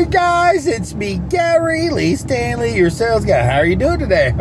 Hey guys, it's me, Gary Lee Stanley, your sales guy. How are you doing today?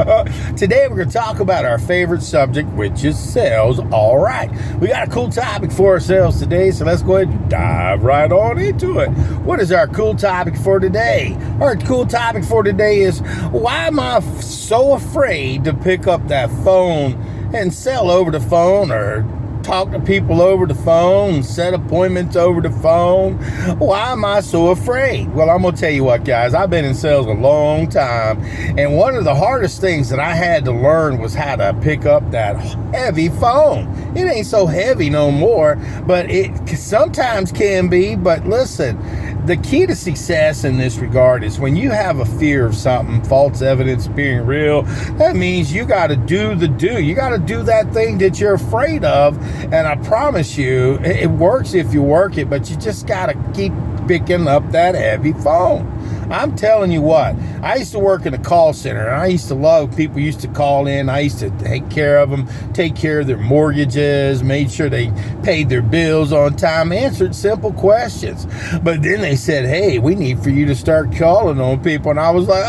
Today we're going to talk about our favorite subject, which is sales. All right, we got a cool topic for our sales today, so let's go ahead and dive right on into it. What is our cool topic for today? Our cool topic for today is, why am I so afraid to pick up that phone and sell over the phone, or talk to people over the phone, set appointments over the phone? Why am I so afraid? Well, I'm going to tell you what, guys. I've been in sales a long time, and one of the hardest things that I had to learn was how to pick up that heavy phone. It ain't so heavy no more, but it sometimes can be. But listen, the key to success in this regard is when you have a fear of something, false evidence being real, that means you got to do the do. You got to do that thing that you're afraid of. And I promise you, it works if you work it, but you just got to keep picking up that heavy phone. I'm telling you what, I used to work in a call center, and I used to love people used to call in. I used to take care of them, take care of their mortgages, made sure they paid their bills on time, answered simple questions. But then they said, hey, we need for you to start calling on people. And I was like,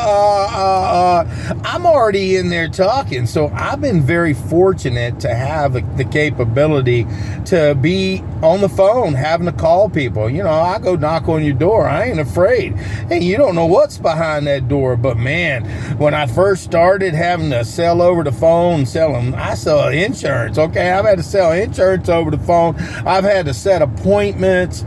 I'm already in there talking. So I've been very fortunate to have the capability to be on the phone, having to call people. You know, I go knock on your door. I ain't afraid. Hey, you don't know what's behind that door. But man, when I first started having to sell over the phone, I sell insurance. Okay, I've had to sell insurance over the phone. I've had to set appointments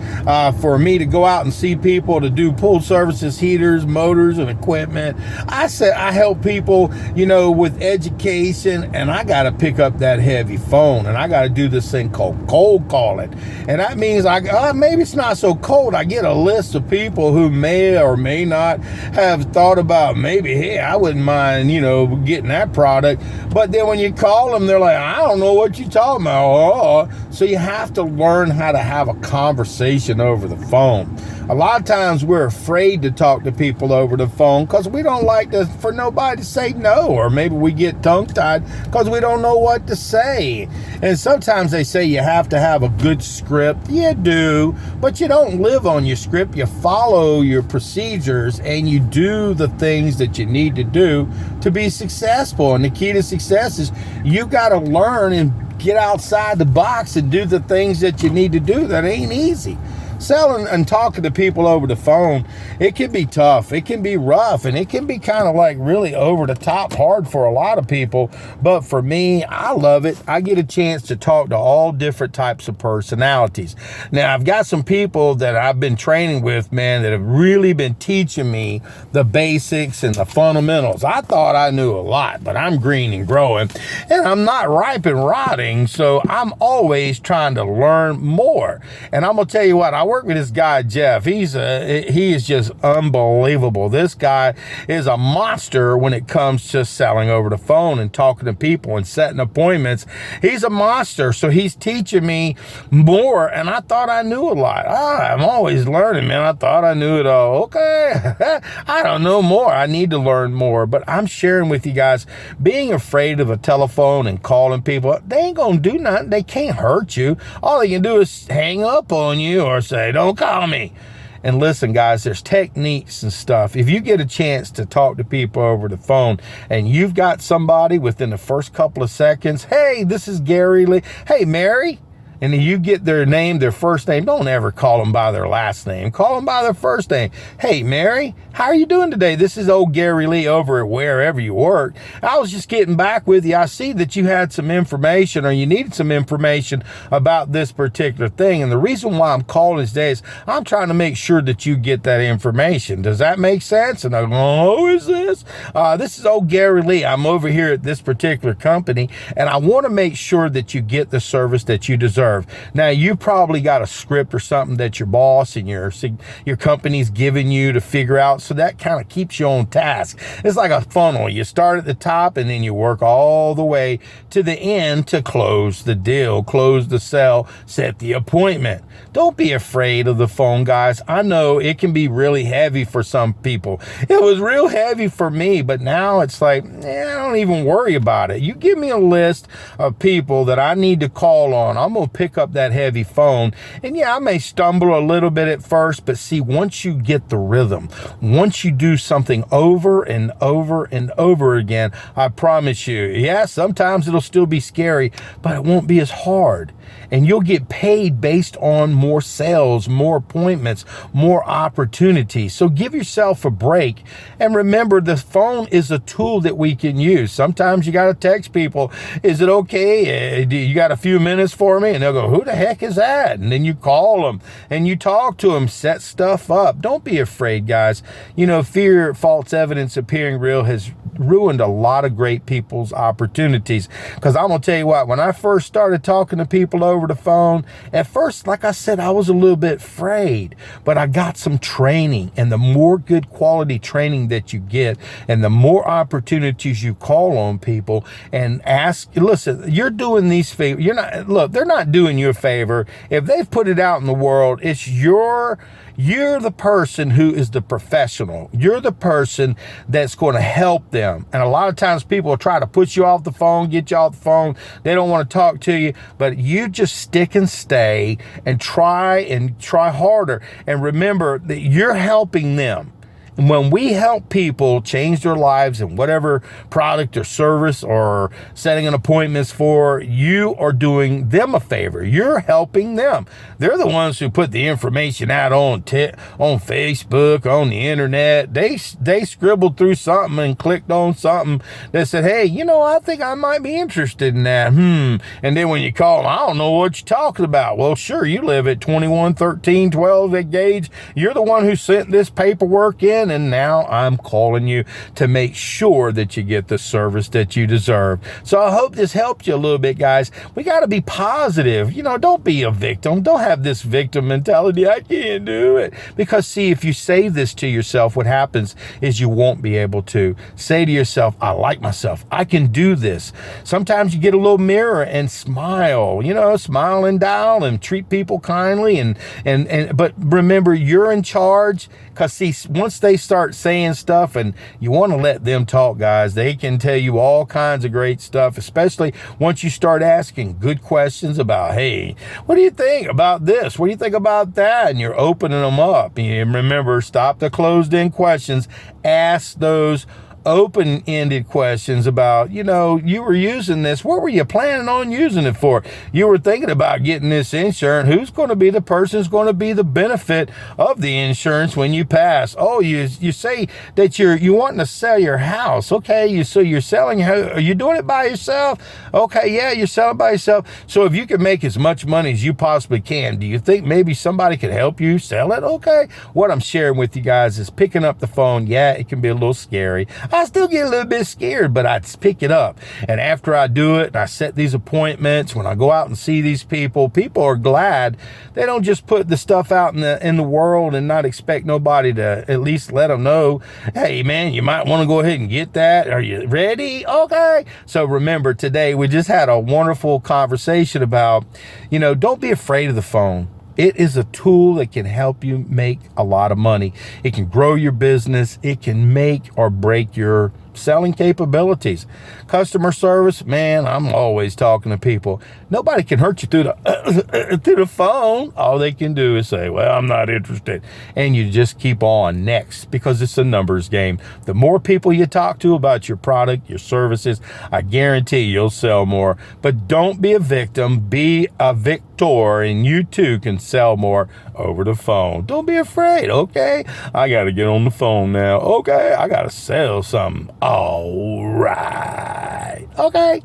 for me to go out and see people to do pool services, heaters, motors, and equipment. I help people, you know, with education, and I got to pick up that heavy phone, and I got to do this thing called cold calling. And that means maybe it's not so cold. I get a list of people who may or may not have thought about, maybe, hey, I wouldn't mind, you know, getting that product. But then when you call them, they're like, I don't know what you're talking about. So you have to learn how to have a conversation over the phone. A lot of times we're afraid to talk to people over the phone because we don't like for nobody to say no, or maybe we get tongue-tied because we don't know what to say. And sometimes they say you have to have a good script. You do, but you don't live on your script. You follow your procedures and you do the things that you need to do to be successful. And the key to success is you got to learn and get outside the box and do the things that you need to do. That ain't easy. Selling and talking to people over the phone, it can be tough, it can be rough, and it can be kind of like really over the top hard for a lot of people. But for me, I love it. I get a chance to talk to all different types of personalities. Now, I've got some people that I've been training with, man, that have really been teaching me the basics and the fundamentals. I thought I knew a lot, but I'm green and growing, and I'm not ripe and rotting, so I'm always trying to learn more. And I'm gonna tell you what, I work with this guy, Jeff. He is just unbelievable. This guy is a monster when it comes to selling over the phone and talking to people and setting appointments. He's a monster. So he's teaching me more, and I thought I knew a lot. I'm always learning, man. I thought I knew it all. Okay. I don't know more. I need to learn more. But I'm sharing with you guys, being afraid of a telephone and calling people, they ain't going to do nothing. They can't hurt you. All they can do is hang up on you or say, don't call me. And listen, guys, there's techniques and stuff. If you get a chance to talk to people over the phone and you've got somebody within the first couple of seconds, hey, this is Gary Lee. Hey, Mary. And then you get their name, their first name. Don't ever call them by their last name. Call them by their first name. Hey, Mary, how are you doing today? This is old Gary Lee over at wherever you work. I was just getting back with you. I see that you had some information, or you needed some information about this particular thing. And the reason why I'm calling today is I'm trying to make sure that you get that information. Does that make sense? And I go, oh, who is this? This is old Gary Lee. I'm over here at this particular company, and I want to make sure that you get the service that you deserve. Now, you probably got a script or something that your boss and your company's giving you to figure out so that kind of keeps you on task. It's like a funnel. You start at the top and then you work all the way to the end to close the deal, close the sale, set the appointment. Don't be afraid of the phone, guys. I know it can be really heavy for some people. It was real heavy for me, but now it's like, I don't even worry about it. You give me a list of people that I need to call on. I'm going to pick up that heavy phone. And yeah, I may stumble a little bit at first, but see, once you get the rhythm, once you do something over and over and over again, I promise you, yeah, sometimes it'll still be scary, but it won't be as hard. And you'll get paid based on more sales, more appointments, more opportunities. So give yourself a break. And remember, the phone is a tool that we can use. Sometimes you got to text people, is it okay? You got a few minutes for me? And they'll go, who the heck is that? And then you call them and you talk to them, set stuff up. Don't be afraid, guys. You know, fear, false evidence appearing real has ruined a lot of great people's opportunities. Because I'm going to tell you what, when I first started talking to people over the phone, at first, like I said, I was a little bit afraid, but I got some training, and the more good quality training that you get and the more opportunities you call on people and ask, listen, you're doing these favors. They're not doing you a favor. If they've put it out in the world, it's you're the person who is the professional. You're the person that's going to help them. And a lot of times people will try to put you off the phone, get you off the phone. They don't want to talk to you, but you just stick and stay and try harder. And remember that you're helping them. And when we help people change their lives in whatever product or service or setting an appointments for, you are doing them a favor. You're helping them. They're the ones who put the information out on Facebook, on the internet. They scribbled through something and clicked on something that said, hey, I think I might be interested in that. And then when you call them, I don't know what you're talking about. Well, sure, you live at 211312 at Gage. You're the one who sent this paperwork in. And now I'm calling you to make sure that you get the service that you deserve. So I hope this helped you a little bit, guys. We got to be positive. Don't be a victim. Don't have this victim mentality. I can't do it. Because see, if you say this to yourself, what happens is you won't be able to. Say to yourself, I like myself. I can do this. Sometimes you get a little mirror and smile, smile and dial and treat people kindly. But remember, you're in charge. Because see, once they start saying stuff, and you want to let them talk, guys, they can tell you all kinds of great stuff, especially once you start asking good questions about, hey, what do you think about this? What do you think about that? And you're opening them up. And remember, stop the closed-in questions. Ask those open-ended questions about, you were using this. What were you planning on using it for? You were thinking about getting this insurance. Who's going to be the person who's going to be the benefit of the insurance when you pass? Oh, you say that you wanting to sell your house. Okay, so you're selling. Are you doing it by yourself? Okay, yeah, you're selling by yourself. So if you can make as much money as you possibly can, do you think maybe somebody could help you sell it? Okay, what I'm sharing with you guys is picking up the phone. Yeah, it can be a little scary. I still get a little bit scared, but I pick it up. And after I do it, and I set these appointments, when I go out and see these people are glad. They don't just put the stuff out in the world and not expect nobody to at least let them know, hey, man, you might want to go ahead and get that. Are you ready? Okay. So remember, today we just had a wonderful conversation about, don't be afraid of the phone. It is a tool that can help you make a lot of money. It can grow your business. It can make or break your selling capabilities. Customer service, man, I'm always talking to people. Nobody can hurt you through the phone. All they can do is say, well, I'm not interested. And you just keep on next, because it's a numbers game. The more people you talk to about your product, your services, I guarantee you'll sell more. But don't be a victim, be a victor, and you too can sell more over the phone. Don't be afraid, okay? I got to get on the phone now. Okay, I got to sell something. All right. Okay.